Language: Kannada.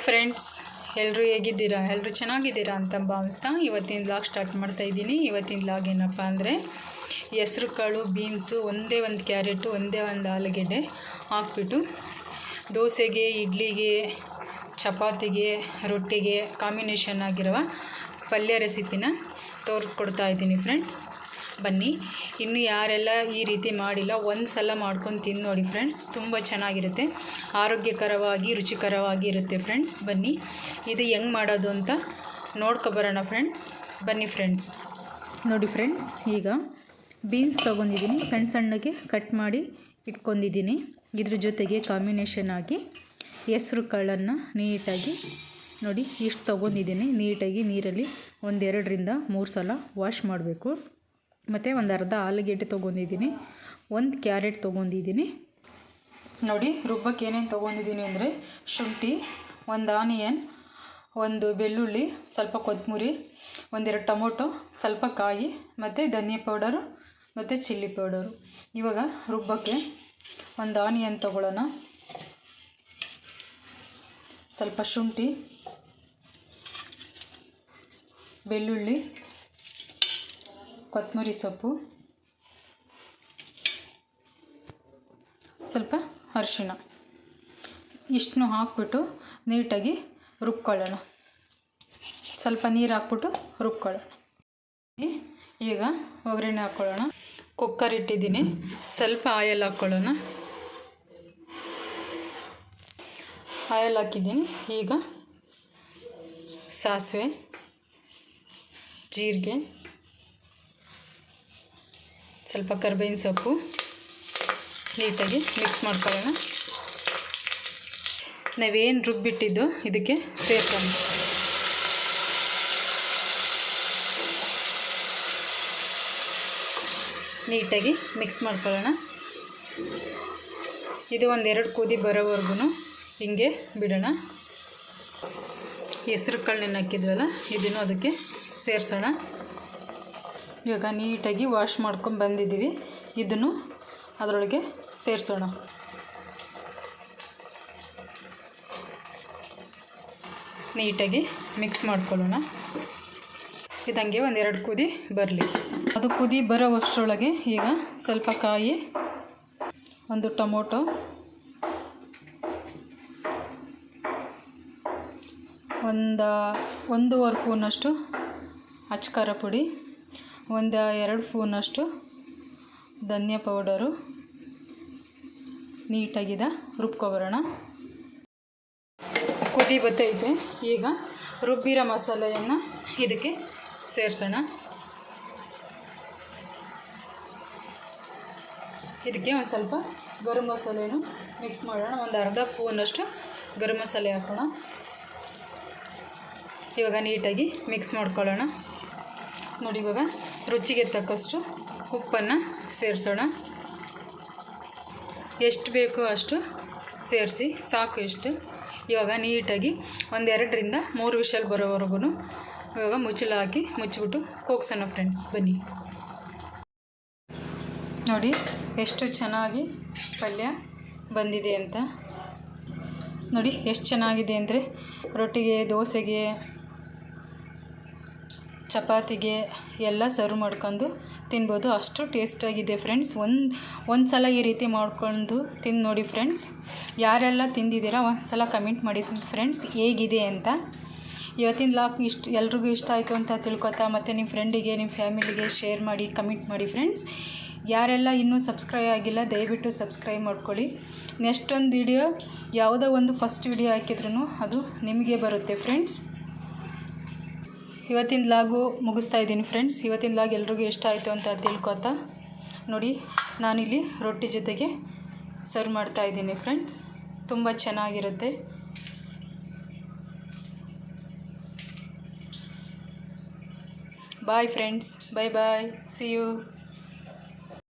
ಫ್ರೆಂಡ್ಸ್, ಎಲ್ಲರೂ ಹೇಗಿದ್ದೀರಾ? ಎಲ್ಲರೂ ಚೆನ್ನಾಗಿದ್ದೀರಾ ಅಂತ ಭಾವಿಸ್ತಾ ಇವತ್ತಿನ ವ್ಲಾಗ್ ಸ್ಟಾರ್ಟ್ ಮಾಡ್ತಾ ಇದ್ದೀನಿ. ಇವತ್ತಿನ ವ್ಲಾಗ್ ಏನಪ್ಪ ಅಂದರೆ ಹೆಸ್ರು ಕಾಳು, ಬೀನ್ಸು, ಒಂದೇ ಒಂದು ಕ್ಯಾರೆಟು, ಒಂದೇ ಒಂದು ಆಲೂಗೆಡ್ಡೆ ಹಾಕ್ಬಿಟ್ಟು ದೋಸೆಗೆ, ಇಡ್ಲಿಗೆ, ಚಪಾತಿಗೆ, ರೊಟ್ಟಿಗೆ ಕಾಂಬಿನೇಷನ್ ಆಗಿರುವ ಪಲ್ಯ ರೆಸಿಪಿನ ತೋರಿಸ್ಕೊಡ್ತಾ ಇದ್ದೀನಿ ಫ್ರೆಂಡ್ಸ್. ಬನ್ನಿ, ಇನ್ನು ಯಾರೆಲ್ಲ ಈ ರೀತಿ ಮಾಡಿಲ್ಲ ಒಂದು ಸಲ ಮಾಡ್ಕೊಂಡು ತಿಂದು ನೋಡಿ ಫ್ರೆಂಡ್ಸ್. ತುಂಬ ಚೆನ್ನಾಗಿರುತ್ತೆ, ಆರೋಗ್ಯಕರವಾಗಿ ರುಚಿಕರವಾಗಿ ಇರುತ್ತೆ ಫ್ರೆಂಡ್ಸ್. ಬನ್ನಿ, ಇದು ಹೆಂಗೆ ಮಾಡೋದು ಅಂತ ನೋಡ್ಕೊಬರೋಣ ಫ್ರೆಂಡ್ಸ್. ಬನ್ನಿ ಫ್ರೆಂಡ್ಸ್. ನೋಡಿ ಫ್ರೆಂಡ್ಸ್, ಈಗ ಬೀನ್ಸ್ ತೊಗೊಂಡಿದ್ದೀನಿ, ಸಣ್ಣ ಸಣ್ಣಗೆ ಕಟ್ ಮಾಡಿ ಇಟ್ಕೊಂಡಿದ್ದೀನಿ. ಇದ್ರ ಜೊತೆಗೆ ಕಾಂಬಿನೇಷನ್ ಆಗಿ ಹೆಸ್ರು ಕಾಳನ್ನು ನೀಟಾಗಿ ನೋಡಿ ಇಷ್ಟು ತೊಗೊಂಡಿದ್ದೀನಿ. ನೀಟಾಗಿ ನೀರಲ್ಲಿ 2-3 ಸಲ ವಾಶ್ ಮಾಡಬೇಕು. ಮತ್ತು ಒಂದು ಅರ್ಧ ಆಲೂಗೆಡ್ಡೆ ತೊಗೊಂಡಿದ್ದೀನಿ, ಒಂದು ಕ್ಯಾರೆಟ್ ತೊಗೊಂಡಿದ್ದೀನಿ. ನೋಡಿ ರುಬ್ಬಕ್ಕೆ ಏನೇನು ತೊಗೊಂಡಿದ್ದೀನಿ ಅಂದರೆ ಶುಂಠಿ, ಒಂದು ಆನಿಯನ್, ಒಂದು ಬೆಳ್ಳುಳ್ಳಿ, ಸ್ವಲ್ಪ ಕೊತ್ತಂಬರಿ, 1-2 ಟೊಮೊಟೊ, ಸ್ವಲ್ಪ ಕಾಯಿ ಮತ್ತು ಧನಿಯಾ ಪೌಡರು ಮತ್ತು ಚಿಲ್ಲಿ ಪೌಡರು. ಇವಾಗ ರುಬ್ಬಕ್ಕೆ ಒಂದು ಆನಿಯನ್ ತೊಗೊಳ್ಳೋಣ, ಸ್ವಲ್ಪ ಶುಂಠಿ, ಬೆಳ್ಳುಳ್ಳಿ, ಕೊತ್ತಂಬರಿ ಸೊಪ್ಪು, ಸ್ವಲ್ಪ ಅರಿಶಿಣ, ಇಷ್ಟನ್ನು ಹಾಕ್ಬಿಟ್ಟು ನೀಟಾಗಿ ರುಬ್ಕೊಳ್ಳೋಣ. ಸ್ವಲ್ಪ ನೀರು ಹಾಕ್ಬಿಟ್ಟು ರುಬ್ಕೊಳ್ಳೋಣ. ಈಗ ಒಗ್ಗರಣೆ ಹಾಕ್ಕೊಳ್ಳೋಣ. ಕುಕ್ಕರ್ ಇಟ್ಟಿದ್ದೀನಿ, ಸ್ವಲ್ಪ ಆಯಿಲ್ ಹಾಕ್ಕೊಳ್ಳೋಣ. ಆಯಿಲ್ ಹಾಕಿದ್ದೀನಿ. ಈಗ ಸಾಸಿವೆ, ಜೀರಿಗೆ, ಸ್ವಲ್ಪ ಕರಿಬೇವಿನ ಸೊಪ್ಪು ನೀಟಾಗಿ ಮಿಕ್ಸ್ ಮಾಡ್ಕೊಳ್ಳೋಣ. ನಾವೇನು ರುಬ್ಬಿಟ್ಟಿದ್ದು ಇದಕ್ಕೆ ಸೇರಿಸೋಣ. ನೀಟಾಗಿ ಮಿಕ್ಸ್ ಮಾಡ್ಕೊಳ್ಳೋಣ. ಇದು 1-2 ಕುದಿ ಬರೋವರೆಗೂ ಹಿಂಗೆ ಬಿಡೋಣ. ಹೆಸ್ರು ಕಾಳನ್ನ ಹಾಕಿದ್ವಲ್ಲ, ಇದನ್ನು ಅದಕ್ಕೆ ಸೇರಿಸೋಣ. ಇವಾಗ ನೀಟಾಗಿ ವಾಶ್ ಮಾಡ್ಕೊಂಡು ಬಂದಿದ್ದೀವಿ, ಇದನ್ನು ಅದರೊಳಗೆ ಸೇರಿಸೋಣ. ನೀಟಾಗಿ ಮಿಕ್ಸ್ ಮಾಡ್ಕೊಳ್ಳೋಣ. ಇದಂಗೆ 1-2 ಕುದಿ ಬರಲಿ. ಅದು ಕುದಿ ಬರೋ ಅಷ್ಟರೊಳಗೆ ಈಗ ಸ್ವಲ್ಪ ಕಾಯಿ, ಒಂದು ಟೊಮೊಟೊ, ಒಂದು 1.5 ಸ್ಪೂನಷ್ಟು ಅಚ್ಕಾರ ಪುಡಿ, 1-2 ಸ್ಪೂನಷ್ಟು ಧನಿಯಾ ಪೌಡರು ನೀಟಾಗಿದ ರುಬ್ಕೊಬರೋಣ. ಕುದಿ ಬತ್ತೈತೆ. ಈಗ ರುಬ್ಬಿರೋ ಮಸಾಲೆಯನ್ನು ಇದಕ್ಕೆ ಸೇರಿಸೋಣ. ಇದಕ್ಕೆ ಒಂದು ಸ್ವಲ್ಪ ಗರಂ ಮಸಾಲೆಯನ್ನು ಮಿಕ್ಸ್ ಮಾಡೋಣ. ಒಂದು ಅರ್ಧ ಸ್ಪೂನಷ್ಟು ಗರಂ ಮಸಾಲೆ ಹಾಕೋಣ. ಇವಾಗ ನೀಟಾಗಿ ಮಿಕ್ಸ್ ಮಾಡ್ಕೊಳ್ಳೋಣ. ನೋಡಿ, ಇವಾಗ ರುಚಿಗೆ ತಕ್ಕಷ್ಟು ಉಪ್ಪನ್ನು ಸೇರಿಸೋಣ. ಎಷ್ಟು ಬೇಕೋ ಅಷ್ಟು ಸೇರಿಸಿ ಸಾಕು. ಇಷ್ಟು. ಇವಾಗ ನೀಟಾಗಿ 1-2-3 ವಿಷಲ್ ಬರೋವರೆಗೂ ಇವಾಗ ಮುಚ್ಚಳ ಹಾಕಿ ಮುಚ್ಚಿಬಿಟ್ಟು ಕೂಗ್ಸೋಣ ಫ್ರೆಂಡ್ಸ್. ಬನ್ನಿ ನೋಡಿ ಎಷ್ಟು ಚೆನ್ನಾಗಿ ಪಲ್ಯ ಬಂದಿದೆ ಅಂತ. ನೋಡಿ ಎಷ್ಟು ಚೆನ್ನಾಗಿದೆ ಅಂದರೆ ರೊಟ್ಟಿಗೆ, ದೋಸೆಗೆ, ಚಪಾತಿಗೆ ಎಲ್ಲ ಸರ್ವ್ ಮಾಡ್ಕೊಂಡು ತಿನ್ಬೋದು. ಅಷ್ಟು ಟೇಸ್ಟಾಗಿದೆ ಫ್ರೆಂಡ್ಸ್. ಒಂದು ಸಲ ಈ ರೀತಿ ಮಾಡ್ಕೊಂಡು ತಿಂದು ನೋಡಿ ಫ್ರೆಂಡ್ಸ್. ಯಾರೆಲ್ಲ ತಿಂದಿದ್ದೀರಾ ಒಂದು ಸಲ ಕಮೆಂಟ್ ಮಾಡಿ ಫ್ರೆಂಡ್ಸ್ ಹೇಗಿದೆ ಅಂತ. ಇವತ್ತಿನ ವ್ಲಾಗ್ ಎಲ್ರಿಗೂ ಇಷ್ಟ ಆಯಿತು ಅಂತ ತಿಳ್ಕೊತಾ, ಮತ್ತು ನಿಮ್ಮ ಫ್ರೆಂಡಿಗೆ, ನಿಮ್ಮ ಫ್ಯಾಮಿಲಿಗೆ ಶೇರ್ ಮಾಡಿ, ಕಮೆಂಟ್ ಮಾಡಿ ಫ್ರೆಂಡ್ಸ್. ಯಾರೆಲ್ಲ ಇನ್ನೂ ಸಬ್ಸ್ಕ್ರೈಬ್ ಆಗಿಲ್ಲ ದಯವಿಟ್ಟು ಸಬ್ಸ್ಕ್ರೈಬ್ ಮಾಡ್ಕೊಳ್ಳಿ. ನೆಕ್ಸ್ಟ್ ಒಂದು ವಿಡಿಯೋ, ಯಾವುದೋ ಒಂದು ಫಸ್ಟ್ ವಿಡಿಯೋ ಹಾಕಿದ್ರೂ ಅದು ನಿಮಗೆ ಬರುತ್ತೆ ಫ್ರೆಂಡ್ಸ್. ಇವತ್ತಿನ ವ್ಲಾಗು ಮುಗಿಸ್ತಾ ಇದ್ದೀನಿ ಫ್ರೆಂಡ್ಸ್. ಇವತ್ತಿನ ವ್ಲಾಗ್ ಎಲ್ರಿಗೂ ಇಷ್ಟ ಆಯಿತು ಅಂತ ತಿಳ್ಕೊತಾ ನೋಡಿ, ನಾನಿಲ್ಲಿ ರೊಟ್ಟಿ ಜೊತೆಗೆ ಸರ್ವ್ ಮಾಡ್ತಾಯಿದ್ದೀನಿ ಫ್ರೆಂಡ್ಸ್. ತುಂಬ ಚೆನ್ನಾಗಿರುತ್ತೆ. Bye friends, bye bye, see you.